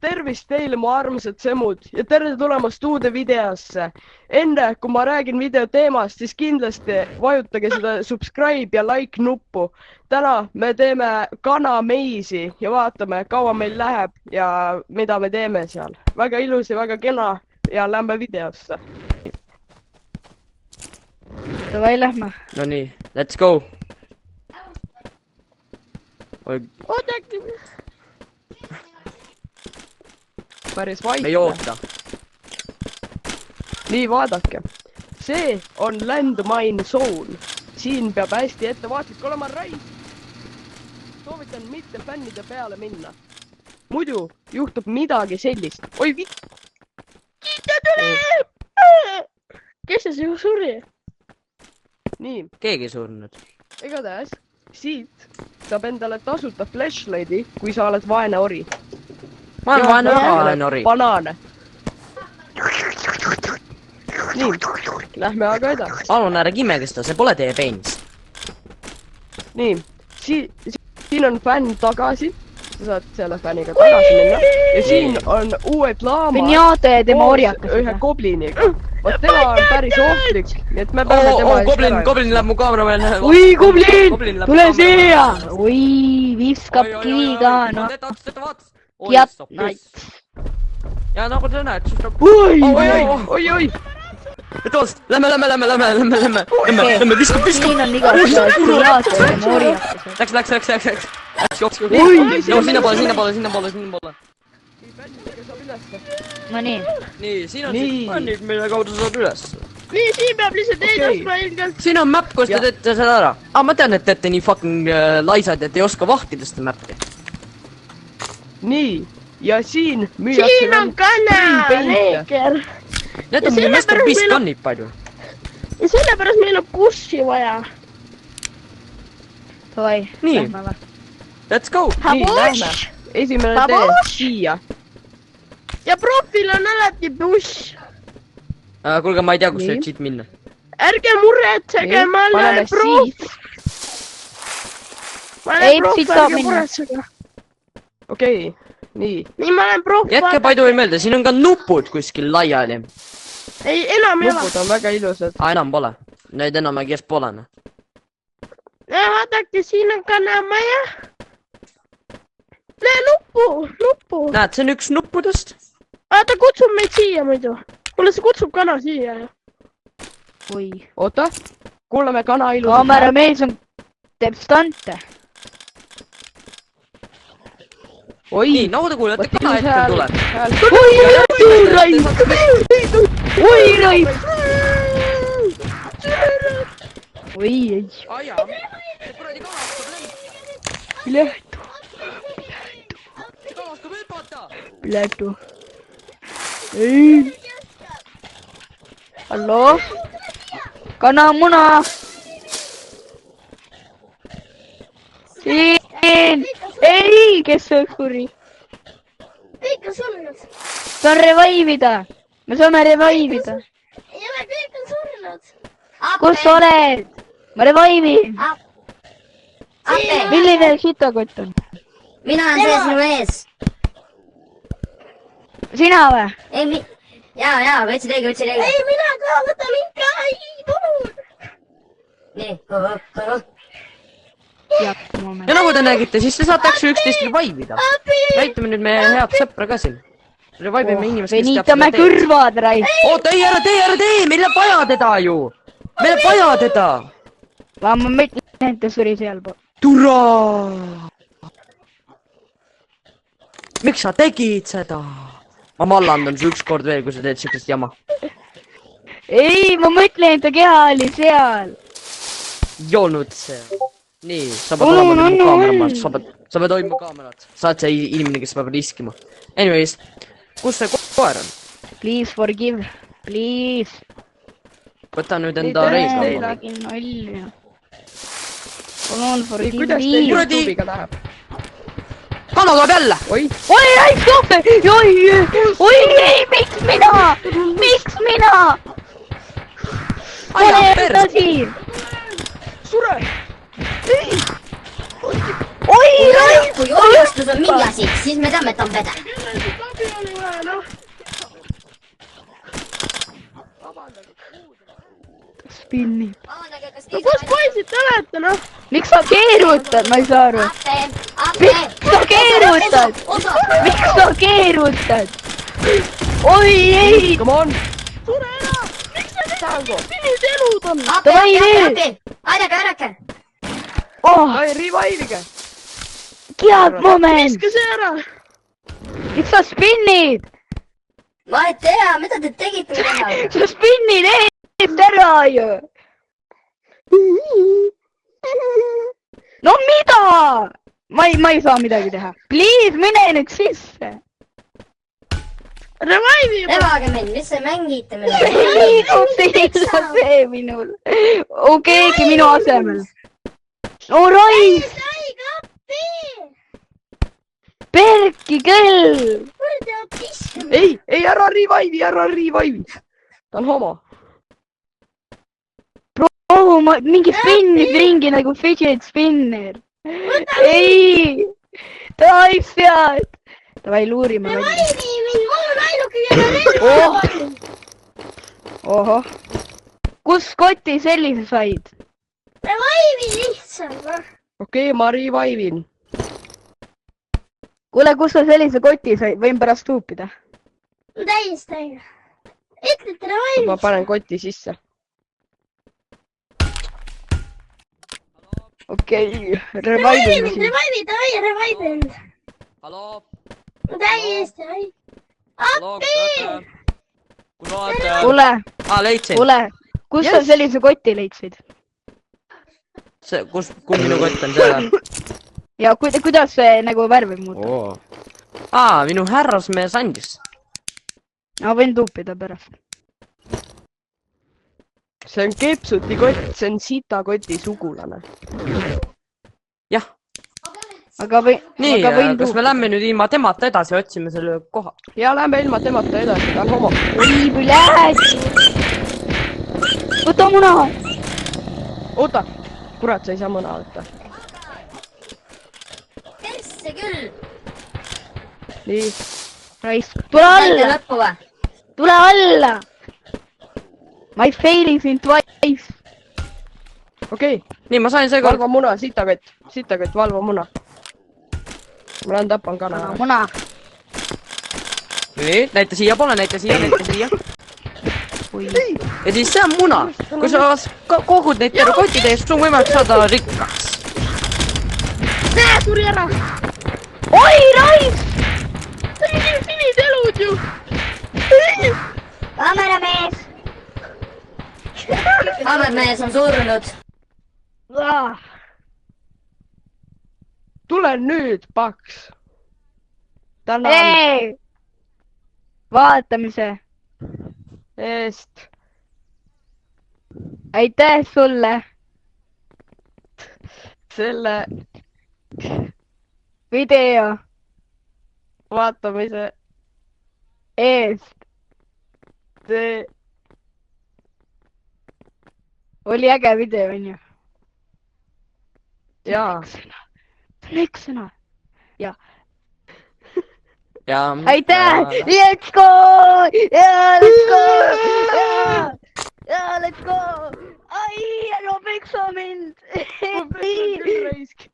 tervist teile, mu armsad semud ja tere tulemast uude videosse. Enne kui ma räägin video teemast, siis kindlasti vajutage seda subscribe ja like nuppu. Täna me teeme kanameisi ja vaatame, kaua meil läheb ja mida me teeme seal. Väga ilus ja väga kena ja lähme videosse. Davai, lähme. No nii, let's go. Oodake. Päris vaikne. Me ei oota. Nii, vaadake. See on landmine zone. Siin peab hästi ettevaatlik olema rais. Soovitan mitte fännide peale minna. Muidu juhtub midagi sellist. Oi, Kiita tule! Kes see suri? Nii. Keegi surnud. Igatahes, siit saab endale tasuta flashlighti, kui sa oled vaene ori. Ma olen vaene ori. Banaane. Nii, lähme aga edasi. Palun ära kimegesta, see pole teie penis. Nii, siin on fänn tagasi. Sa saad selle fänniga tagasi minna. Ja siin on uued laamad. Pinjate ja tema orjakas. Ühe gobliniga. Vot tema on päris ohtlik. Nii et me peame tema Goblin läheb mu kaamera peal. Oi, goblin! Tule siia! Oi, viskab kiviga, no. Jat, nait. Ja nagu te näed, siis ta... Oi! Lähme, viskab. Siin on igasugused pinjate ja tema orjakas. Läks. No sinnapoole. No nii. Nii, siin on siis fännid, mille kaudu saad üles. Nii, siin peab lihtsalt edaspidi ilgelt. Siin on map, kus te teete seda ära. Ma tean, et teete nii fucking laisad, et ei oska vahtida seda mappi. Nii, ja siin müüakse... Siin on kanaleeker. Need on meil Mr. Beast kannib palju. Ja sellepärast meil on bussi vaja. Davai, lähme või. Let's go! Nii, lähme. Esimene tee siia. Ja profil on alati buss. Kuulge, ma ei tea, kus siit minna. Ärge muretsege, ma olen proff. Ei, siit saab minna. Okei, nii. Nii, ma olen proff. Jätke Paidu ei meelde, siin on ka nupud kuskil laiali. Ei, enam ei ole. Nupud on väga ilusad. Enam pole. Neid enam ei kes pole. Ja vaadake, siin on kanamaja. Näe, nuppu. Näed, see on üks nuppudest. Ta kutsub meid siia muidu. Kuule, see kutsub kana siia. Oi. Oota, kuulame kana ilusad. Kaamera mees teeb stante. Nii, nagu te kuulete, kana hetkel tuleb. Oi, raib! Oi, ei. Aja, see kuradi kana hakkab lendama. Piletu. See kana hakkab hüpata. Piletu. Ei. Hallo? Kanamuna. Siin. Ei, kes see suri? Kõik on surnud. Saan reviivida. Me saame reviivida. Ei ole, kõik on surnud. Kus sa oled? Ma reviivin. Milline sitakott on? Mina olen see sinu ees. Sina või? Ei, jaa, võtsid õige. Ei, mina ka, võta mind ka, ei, tulnud. Nii, Jah, moment. Ja nagu te nägite, siis te saate äkki üksteist reviivida. Näitame nüüd meie head sõpra ka siin. Reviivime inimest, kes teab Venitame kõrvad, Raif. Oota, ei, ära tee, meil läheb vaja teda ju. Meil läheb vaja teda. Ma mõtlen, et ta suri sealpool. Tura! Miks sa tegid seda? Ma mallandan su ükskord veel, kui sa teed siukest jama. Ei, ma mõtlen, et ta keha oli seal. Joonud see. Nii, sa pead olema mu kaameramaan, sa pead hoidma kaamerat. Sa oled see inimene, kes peab riskima. Anyways, kus see koer on? Please forgive, please. Võta nüüd enda reis. Tegin nalja. Palun forgive. Kuidas teil YouTube'iga läheb? Kana tuleb jälle! Oi! Oi, Raif, tohve! Oi, ei, miks mina? Ole edasi! Sure! oi , kui hoiustus on mingi asi , siis me teame , et ta on pede . kellel siit abi oli vaja , noh . spinni . vabandage , kas no kus poisid te olete , noh ? miks sa keerutad , ma ei saa aru . miks sa keerutad ? miks sa keerutad ? oi ei , Come on , tule ära . miks te Tango , sellised elud on ? Davai, nüüd. aidake . oh , ai revive'ige . head moment , viska see ära . miks sa spinnid ? ma ei tea , mida te tegite täna . sa spinnid eest ära ju . no mida ? ma ei saa midagi teha . Please , mine nüüd sisse . Revive'i juba . levage mind , mis te mängite meile ? liigub sinna see minul . keegi minu asemel . no raisk , aega appi . perki küll . kuradi autism . ei , ära revive'i . ta on homo . oh , ma mingi spinnib ringi nagu fidget spinner . ei , davai sealt . davai , luurime välja . Revive'i mind , mul on ainuke , kellel oh , ohoh , kus koti sellise said ? Revive'i lihtsalt , noh . okei , ma revive'in . kuule , kus sa sellise koti said , võin pärast huupida . täiesti . ütlete Revive'i . ma panen koti sisse . okei , revive ime . Revive'i , davai , Revive'i mind . halloo , täiesti , halloo , kus olete ? kus olete ? kuule , leidsin . kuule , kus sa sellise koti leidsid ? see , kumb minu kott on see ? ja kuidas see nagu värvi muutub ? minu härrasmees andis . ma võin tuupida pärast . see on Kepsuti kott , see on sitakoti sugulane . jah , aga nii , aga võin kas me tuupida . lähme nüüd ilma temata edasi , otsime selle koha ? ja lähme ilma temata edasi , ta on homo . oi , blääd . võta muna . oota , kurat , sa ei saa mõna võtta . persse küll . nii , raisk , tule saite alla , lõppu või ? tule alla . ma ei faili sind twice . okei , nii , ma sain seekord . valva muna , sitakott , valva muna . ma lähen tapan kana ära . muna . nii , näita siiapoole , näita siia . oi , ja siis see on muna . kui sa kogud neid terve koti täis , sul on võimalik saada rikkaks . näe , tuli ära . oi , raisk . see on mingi sinised elud ju . kaameramees . kaameramees on surnud . tule nüüd , paks . tänan ei , vaatamise . eest . aitäh sulle . selle video vaatamise eest . see oli äge video , onju . jaa , see on üks sõna . ja . aitäh , let's go , let's go , let's go . ai , ära peksa mind . küll raisk .